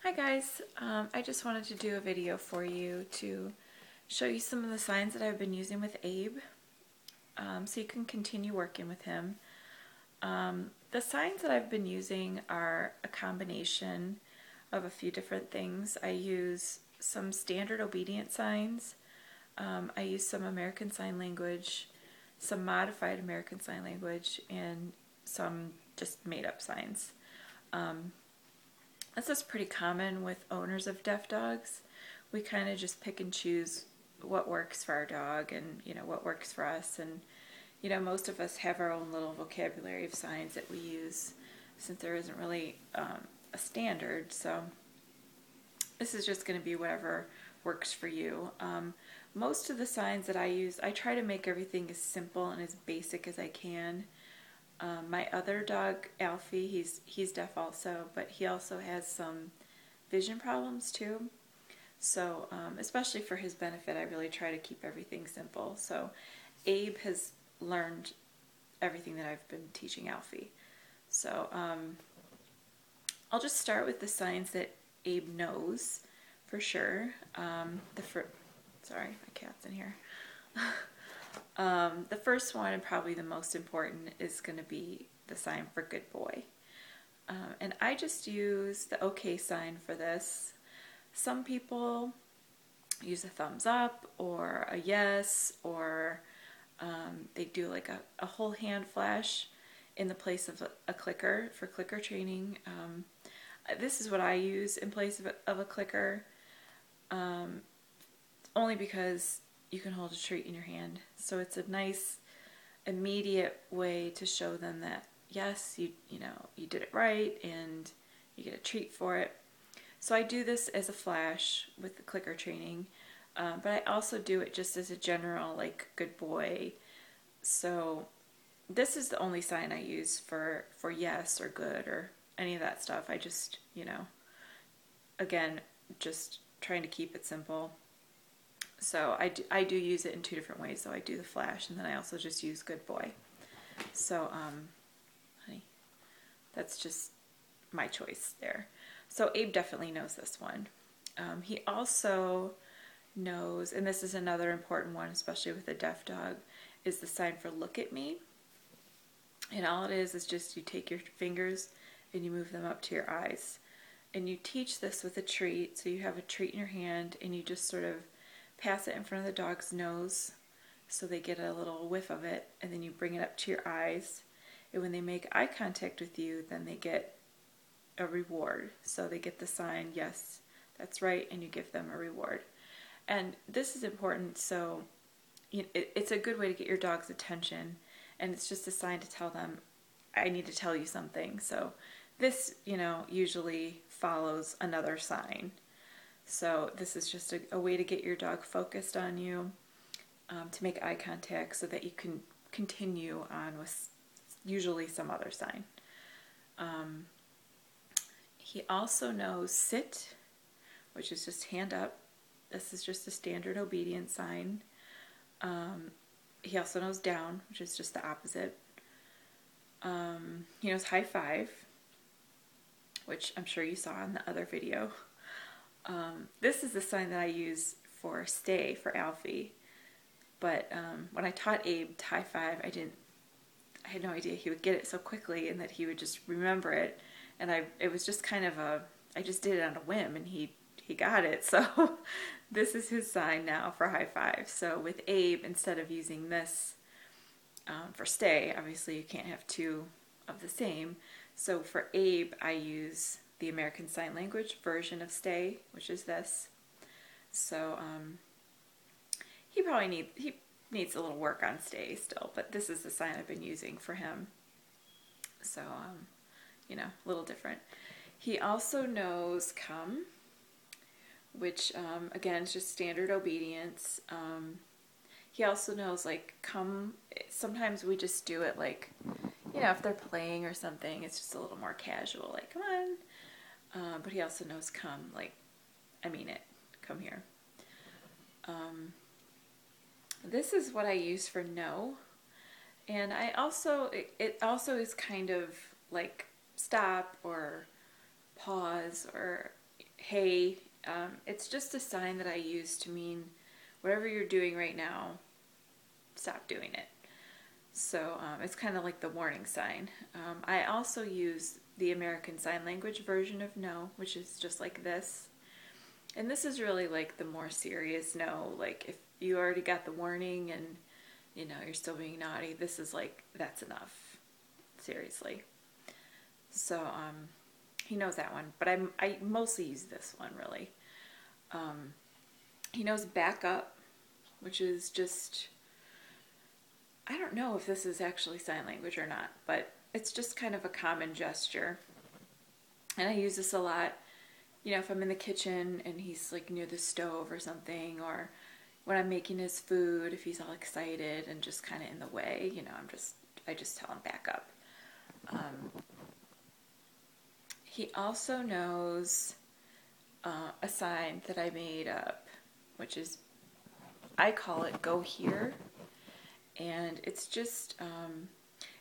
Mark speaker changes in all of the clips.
Speaker 1: Hi guys, I just wanted to do a video for you to show you some of the signs that I've been using with Abe, so you can continue working with him. The signs that I've been using are a combination of a few different things. I use some standard obedience signs, I use some American Sign Language, some modified American Sign Language, and some just made up signs. This is pretty common with owners of deaf dogs. We kind of just pick and choose what works for our dog and, what works for us. And, most of us have our own little vocabulary of signs that we use since there isn't really a standard. So this is just going to be whatever works for you. Most of the signs that I use, I try to make everything as simple and as basic as I can. My other dog, Alfie, he's deaf also, but he also has some vision problems too. So, especially for his benefit, I really try to keep everything simple. So, Abe has learned everything that I've been teaching Alfie. So, I'll just start with the signs that Abe knows for sure. Sorry, my cat's in here. The first one, and probably the most important, is going to be the sign for good boy. And I just use the OK sign for this. Some people use a thumbs up or a yes, or they do like a whole hand flash in the place of a clicker for clicker training. This is what I use in place of a clicker, only because you can hold a treat in your hand. So it's a nice immediate way to show them that yes, you did it right and you get a treat for it. So I do this as a flash with the clicker training, but I also do it just as a general, like, good boy. So this is the only sign I use for yes or good or any of that stuff. I just, again, just trying to keep it simple. So I do use it in two different ways. So I do the flash, and then I also just use good boy. So, honey, that's just my choice there. So Abe definitely knows this one. He also knows, and this is another important one, especially with a deaf dog, is the sign for look at me. And all it is just you take your fingers and you move them up to your eyes. And you teach this with a treat. So you have a treat in your hand and you just sort of pass it in front of the dog's nose so they get a little whiff of it, and then you bring it up to your eyes, and when they make eye contact with you, then they get a reward. So they get the sign, yes, that's right, and you give them a reward. And this is important, so it's a good way to get your dog's attention, and it's just a sign to tell them, I need to tell you something. So this, usually follows another sign. So this is just a way to get your dog focused on you, to make eye contact so that you can continue on with usually some other sign. He also knows sit, which is just hand up. This is just a standard obedience sign. He also knows down, which is just the opposite. He knows high five, which I'm sure you saw in the other video. This is the sign that I use for stay for Alfie, but when I taught Abe high five, I had no idea he would get it so quickly and that he would just remember it, and it was just kind of I just did it on a whim, and he got it. So this is his sign now for high five. So with Abe, instead of using this for stay, obviously you can't have two of the same, so for Abe I use the American Sign Language version of stay, which is this. So he probably needs a little work on stay still, but this is the sign I've been using for him. So a little different. He also knows come, which again is just standard obedience. He also knows, like, come. Sometimes we just do it like, if they're playing or something, it's just a little more casual, like, come on. But he also knows come, like, I mean it, come here. This is what I use for no, and it also is kind of like stop or pause or hey. It's just a sign that I use to mean whatever you're doing right now, stop doing it. So it's kind of like the warning sign. I also use the American Sign Language version of no, which is just like this. And this is really like the more serious no. Like if you already got the warning and you're still being naughty, this is like, that's enough. Seriously. So he knows that one, but I mostly use this one really. He knows back up, which is just, I don't know if this is actually sign language or not, but it's just kind of a common gesture. And I use this a lot, if I'm in the kitchen and he's like near the stove or something, or when I'm making his food, if he's all excited and just kind of in the way, I just tell him back up. He also knows a sign that I made up, which is, I call it go here. And it's just,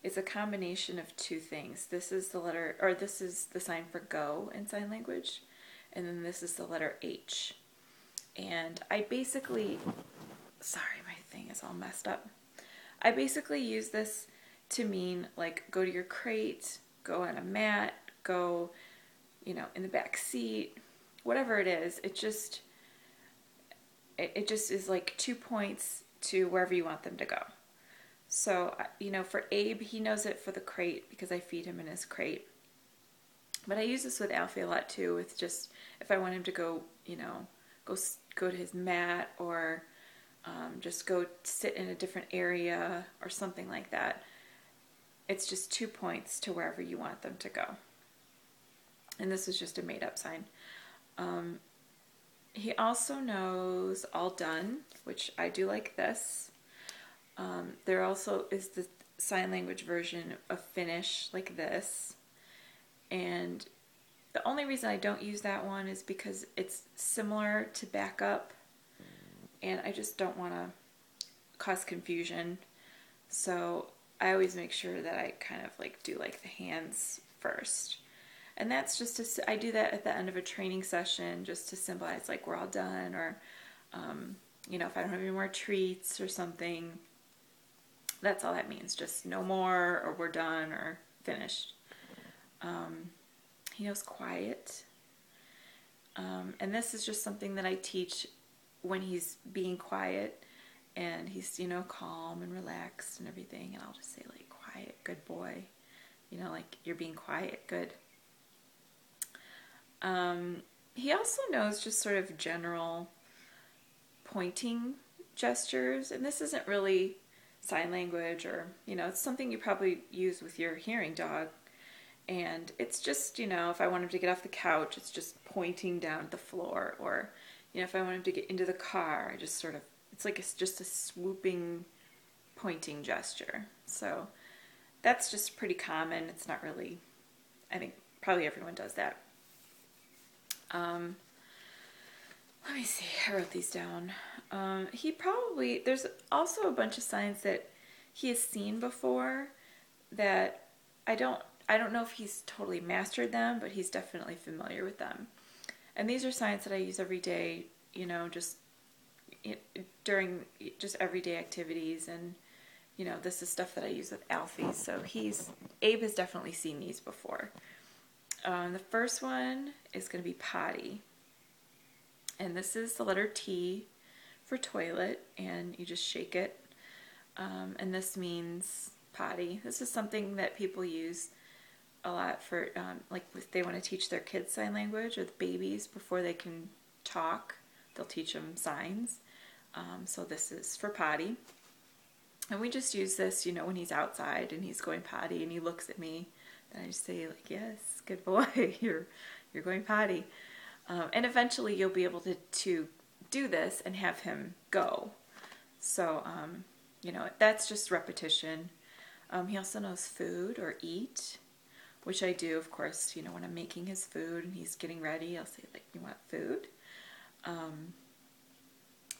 Speaker 1: it's a combination of two things. This is this is the sign for go in sign language. And then this is the letter H. And I basically, sorry, my thing is all messed up. I basically use this to mean like go to your crate, go on a mat, go, in the back seat, whatever it is. It just is like 2 points to wherever you want them to go. So, for Abe, he knows it for the crate because I feed him in his crate. But I use this with Alfie a lot too, with just if I want him to go, go to his mat, or just go sit in a different area or something like that. It's just 2 points to wherever you want them to go. And this is just a made up sign. He also knows all done, which I do like this. There also is the sign language version of finish, like this. And the only reason I don't use that one is because it's similar to back up, and I just don't want to cause confusion. So I always make sure that I kind of like do like the hands first. And that's just I do that at the end of a training session just to symbolize like we're all done, or if I don't have any more treats or something, that's all that means. Just no more, or we're done, or finished. He knows quiet. And this is just something that I teach when he's being quiet and he's, calm and relaxed and everything. And I'll just say like, quiet, good boy. Like you're being quiet, good. He also knows just sort of general pointing gestures. And this isn't really sign language, or, it's something you probably use with your hearing dog. And it's just, if I want him to get off the couch, it's just pointing down the floor. Or, if I want him to get into the car, I just sort of, it's like it's just a swooping pointing gesture. So that's just pretty common. It's not really, I think probably everyone does that. Let me see, I wrote these down. There's also a bunch of signs that he has seen before that I don't know if he's totally mastered them, but he's definitely familiar with them. And these are signs that I use every day, just during just everyday activities. And, this is stuff that I use with Alfie. So Abe has definitely seen these before. The first one is going to be potty. And this is the letter T for toilet, and you just shake it. And this means potty. This is something that people use a lot for, like if they want to teach their kids sign language, or the babies, before they can talk, they'll teach them signs. So this is for potty. And we just use this, when he's outside and he's going potty and he looks at me, then I just say like, yes, good boy, you're going potty. And eventually you'll be able to do this and have him go. So, that's just repetition. He also knows food or eat, which I do, of course, when I'm making his food and he's getting ready, I'll say like, you want food?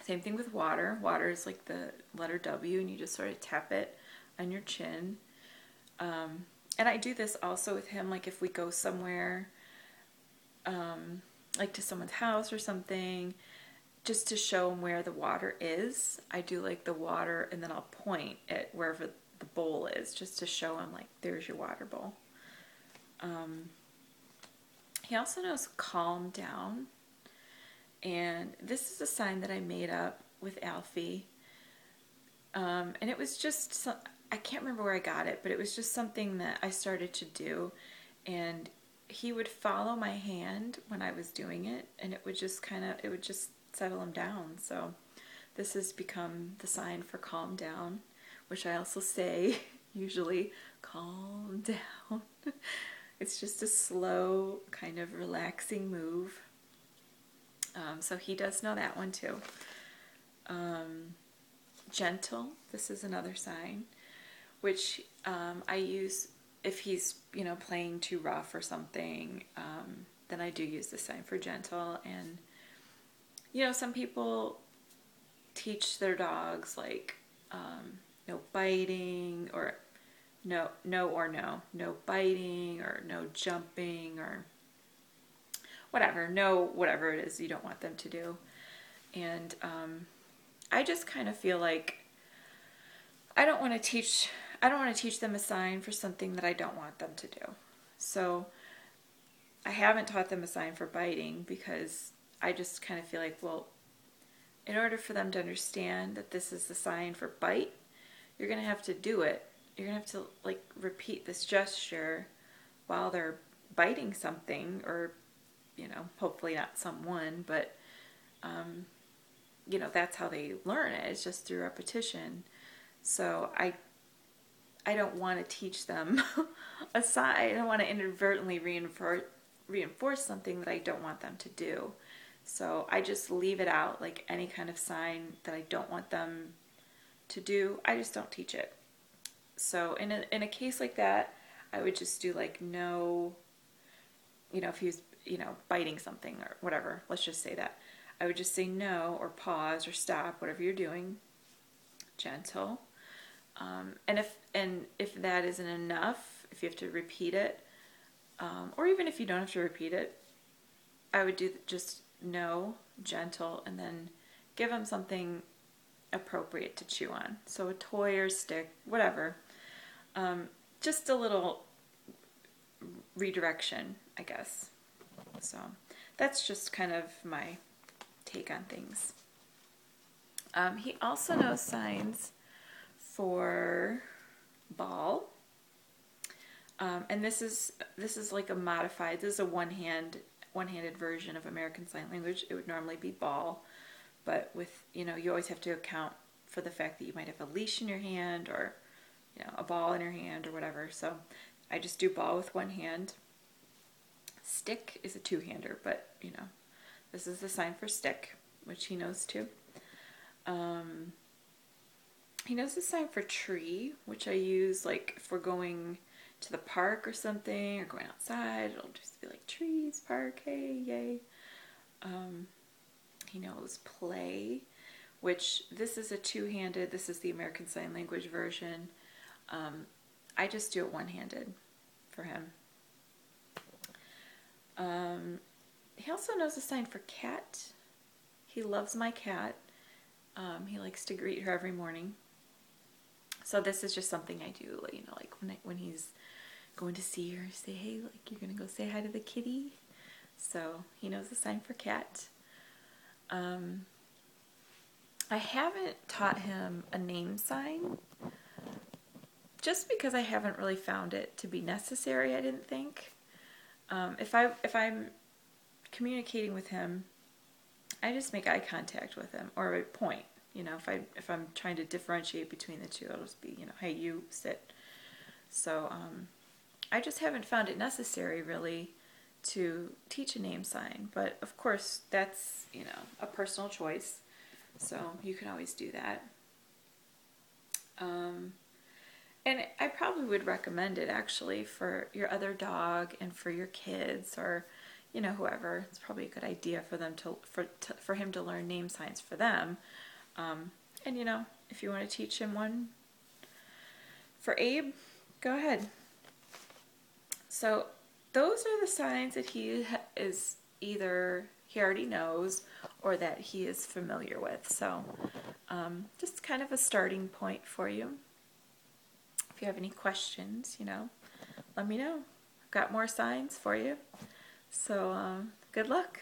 Speaker 1: Same thing with water. Water is like the letter W, and you just sort of tap it on your chin. And I do this also with him, like if we go somewhere, like to someone's house or something, just to show them where the water is. I do like the water, and then I'll point at wherever the bowl is, just to show them like, there's your water bowl. He also knows calm down, and this is a sign that I made up with Alfie. And it was just, I can't remember where I got it, but it was just something that I started to do, and he would follow my hand when I was doing it, and it would just it would just settle him down. So this has become the sign for calm down, which I also say usually, calm down. It's just a slow, kind of relaxing move. So he does know that one too. Gentle, this is another sign, which I use if he's, playing too rough or something. Then I do use the sign for gentle. And, some people teach their dogs like no biting, or no biting, or no jumping, or whatever, whatever it is you don't want them to do. And I just kind of feel like I don't want to teach them a sign for something that I don't want them to do. So I haven't taught them a sign for biting, because I just kind of feel like, well, in order for them to understand that this is the sign for bite, you're going to have to do it. You're going to have to like repeat this gesture while they're biting something, or, hopefully not someone, but, that's how they learn it. It's just through repetition. So I don't want to teach them a sign. I don't want to inadvertently reinforce something that I don't want them to do. So I just leave it out, like any kind of sign that I don't want them to do, I just don't teach it. So in a case like that, I would just do like no, if he was, biting something or whatever, let's just say that. I would just say no, or pause, or stop, whatever you're doing. Gentle. And if that isn't enough, if you have to repeat it, or even if you don't have to repeat it, I would do just no, gentle, and then give them something appropriate to chew on. So a toy or stick, whatever. Just a little redirection, I guess. So that's just kind of my take on things. He also knows signs for ball. And this is like a modified, this is a one-handed version of American Sign Language. It would normally be ball, but with, you always have to account for the fact that you might have a leash in your hand, or, a ball in your hand, or whatever. So I just do ball with one hand. Stick is a two-hander, but, this is the sign for stick, which he knows too. He knows the sign for tree, which I use like if we're going to the park or something, or going outside. It'll just be like trees, park, hey, yay. He knows play, which this is a two-handed, this is the American Sign Language version. I just do it one-handed for him. He also knows the sign for cat. He loves my cat. He likes to greet her every morning. So this is just something I do, like when he's going to see her, say, hey, like, you're going to go say hi to the kitty. So he knows the sign for cat. I haven't taught him a name sign, just because I haven't really found it to be necessary, I didn't think. If I'm communicating with him, I just make eye contact with him, or I point. If I'm trying to differentiate between the two, it'll just be, hey, you sit. So I just haven't found it necessary really to teach a name sign, but of course that's, a personal choice. So you can always do that. And I probably would recommend it actually for your other dog and for your kids, or whoever. It's probably a good idea for them for him to learn name signs for them. And if you want to teach him one for Abe, go ahead. So those are the signs that he is either he already knows or that he is familiar with. So just kind of a starting point for you. If you have any questions, let me know. I've got more signs for you. So good luck.